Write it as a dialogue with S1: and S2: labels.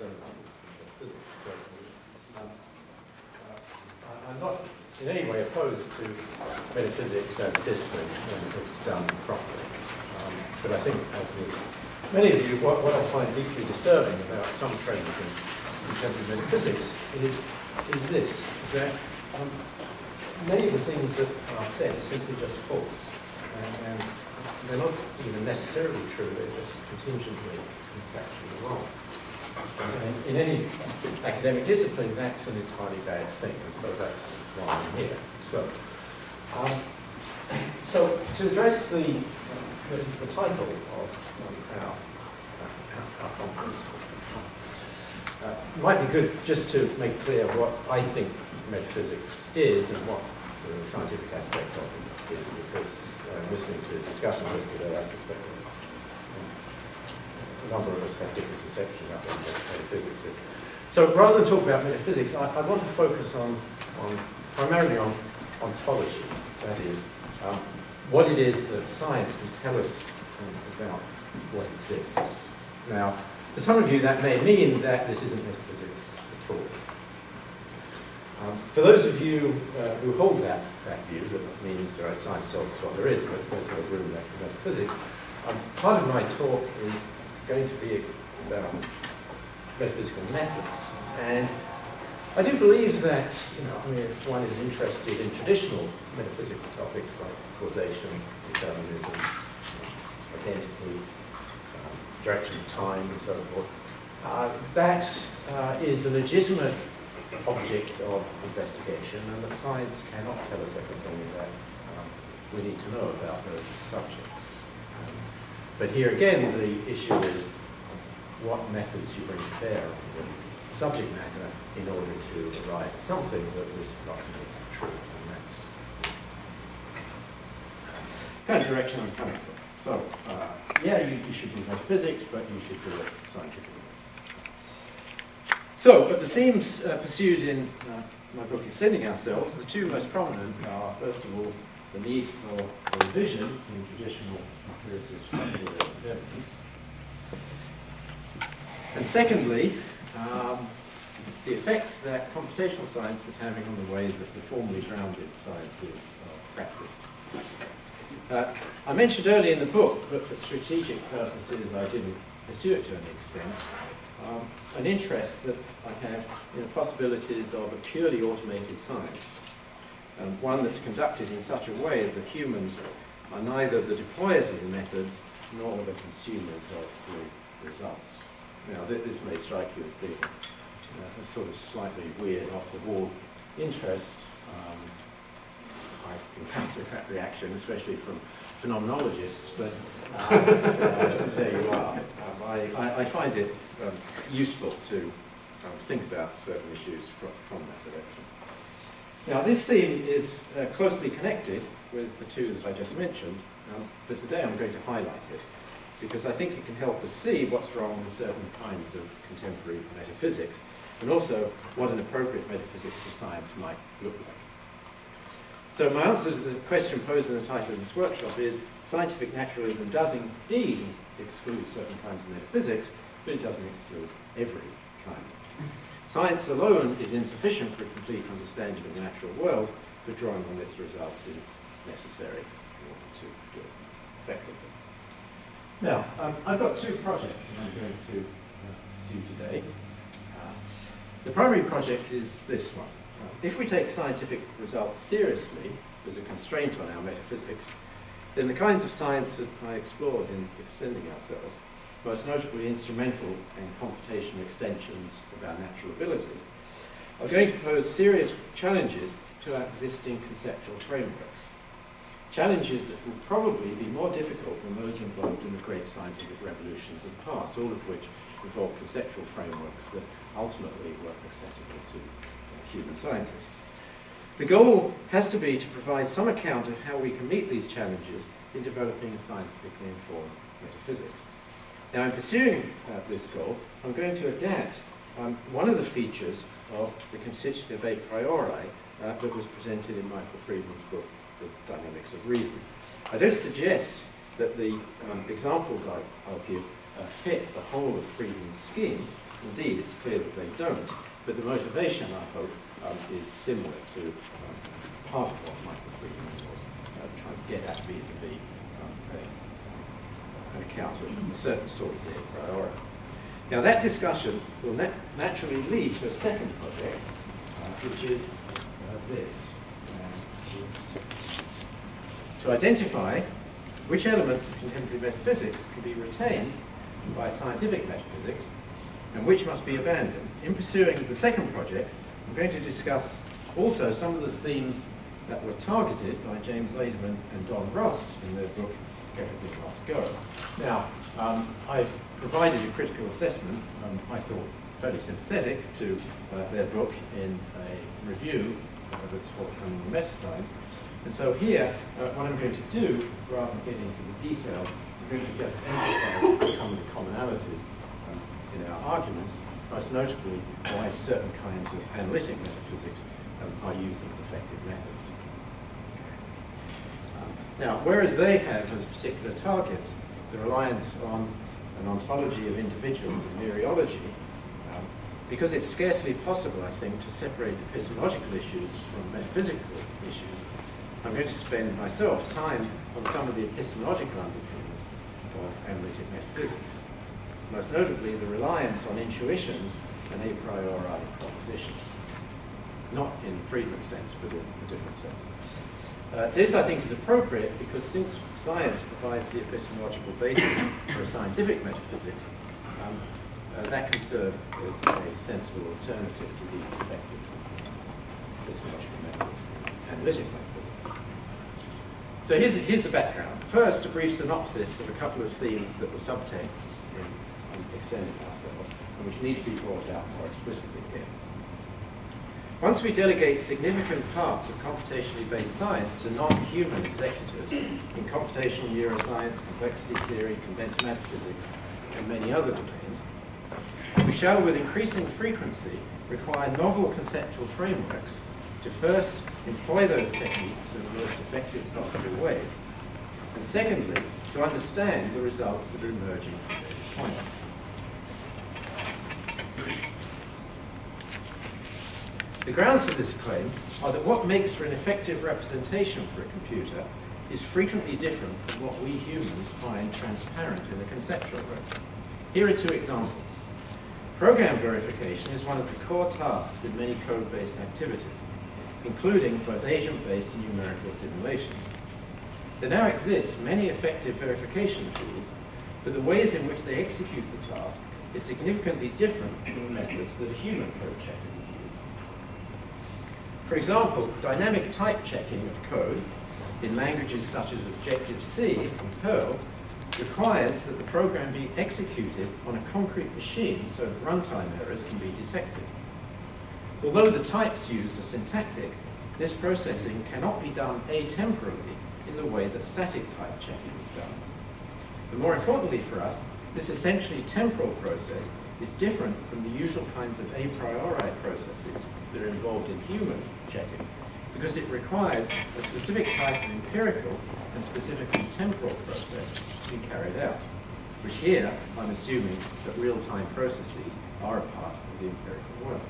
S1: metaphysics. I'm not in any way opposed to metaphysics as a discipline when it's done properly. But I think, as with many of you, what I find deeply disturbing about some trends in contemporary metaphysics is this, that many of the things that are said are simply just false. And they're not even necessarily true, they're just contingently and factually wrong. And in any academic discipline, that's an entirely bad thing, and so that's why I'm here. So to address the title of our conference, it might be good just to make clear what I think metaphysics is and what the scientific aspect of it is, because listening to the discussion yesterday, I suspect a number of us have different conceptions about what metaphysics is. So rather than talk about metaphysics, I want to focus primarily on ontology, that is, what it is that science can tell us about what exists. Now, for some of you that may mean that this isn't metaphysics at all. For those of you who hold that view, that means right, science tells us what there is, but there's no room left for metaphysics, part of my talk is going to be about metaphysical methods. And I do believe that, if one is interested in traditional metaphysical topics like causation, determinism, identity, direction of time, and so forth, that is a legitimate object of investigation, and that science cannot tell us everything that we need to know about those subjects. But here again, the issue is what methods you bring to bear on the subject matter in order to arrive at something that is approximates the truth, and that's the kind of direction I'm coming from. So, yeah, you should do metaphysics, but you should do it scientifically. So, of the themes pursued in my book, Extending Ourselves, the two most prominent are, first of all, the need for revision in traditional empiricist evidence. And secondly, the effect that computational science is having on the way that the formally grounded sciences are practiced. I mentioned earlier in the book, but for strategic purposes I didn't pursue it to an extent, an interest that I have in the possibilities of a purely automated science, one that's conducted in such a way that humans are neither the deployers of the methods nor the consumers of the results. Now, this may strike you as being a sort of slightly weird, off-the-wall interest. I've encountered that reaction, especially from phenomenologists, but there you are. I find it useful to think about certain issues from that direction. Now, this theme is closely connected with the two that I just mentioned, but today I'm going to highlight it, because I think it can help us see what's wrong with certain kinds of contemporary metaphysics, and also what an appropriate metaphysics for science might look like. So my answer to the question posed in the title of this workshop is, scientific naturalism does indeed exclude certain kinds of metaphysics, but it doesn't exclude every kind. Science alone is insufficient for a complete understanding of the natural world, but drawing on its results is necessary in order to do it effectively. Now, I've got two projects that I'm going to pursue today. The primary project is this one. If we take scientific results seriously as a constraint on our metaphysics, then the kinds of science that I explored in Extending Ourselves, most notably instrumental and computational extensions of our natural abilities, are going to pose serious challenges to our existing conceptual frameworks. Challenges that will probably be more difficult than those involved in the great scientific revolutions of the past, all of which involve conceptual frameworks that ultimately were accessible to human scientists. The goal has to be to provide some account of how we can meet these challenges in developing a scientifically informed metaphysics. Now, in pursuing this goal, I'm going to adapt one of the features of the constitutive a priori that was presented in Michael Friedman's book, The Dynamics of Reason. I don't suggest that the examples I'll give fit the whole of Friedman's scheme, Indeed, it's clear that they don't, but the motivation, I hope, is similar to part of what Michael Friedman was trying to get at vis-a-vis an account of a certain sort of a priori. Now that discussion will naturally lead to a second project, which is this. To identify which elements of contemporary metaphysics can be retained by scientific metaphysics and which must be abandoned. In pursuing the second project, I'm going to discuss also some of the themes that were targeted by James Laderman and Don Ross in their book, Everything Must Go. Now, I've provided a critical assessment, I thought fairly sympathetic to their book in a review that's forthcoming in Metascience. And so here, what I'm going to do, rather than getting into the detail, I'm going to just emphasize some of the commonalities in our arguments, most notably why certain kinds of analytic metaphysics are using effective methods. Now, whereas they have as particular targets the reliance on an ontology of individuals and mereology, because it's scarcely possible, I think, to separate epistemological issues from metaphysical issues, I'm going to spend myself time on some of the epistemological underpinnings of analytic metaphysics, most notably the reliance on intuitions and a priori propositions, not in Friedman's sense, but in a different sense. This, I think, is appropriate because since science provides the epistemological basis for scientific metaphysics, that can serve as a sensible alternative to these effective epistemological methods, analytic metaphysics. So here's the background. First, a brief synopsis of a couple of themes that were subtexts in extending ourselves, and which need to be brought out more explicitly here. Once we delegate significant parts of computationally based science to non-human executors in computational neuroscience, complexity theory, condensed metaphysics, and many other domains, we shall with increasing frequency require novel conceptual frameworks to first employ those techniques in the most effective possible ways, and secondly, to understand the results that are emerging from their deployment. The grounds for this claim are that what makes for an effective representation for a computer is frequently different from what we humans find transparent in a conceptual way. Here are two examples. Program verification is one of the core tasks in many code-based activities, including both agent-based and numerical simulations. There now exist many effective verification tools, but the ways in which they execute the task is significantly different from the methods that a human code checker would use. For example, dynamic type checking of code in languages such as Objective-C and Perl requires that the program be executed on a concrete machine so that runtime errors can be detected. Although the types used are syntactic, this processing cannot be done atemporally in the way that static type checking is done. But more importantly for us, this essentially temporal process is different from the usual kinds of a priori processes that are involved in human checking, because it requires a specific type of empirical and specifically temporal process to be carried out, which here I'm assuming that real-time processes are a part of the empirical world.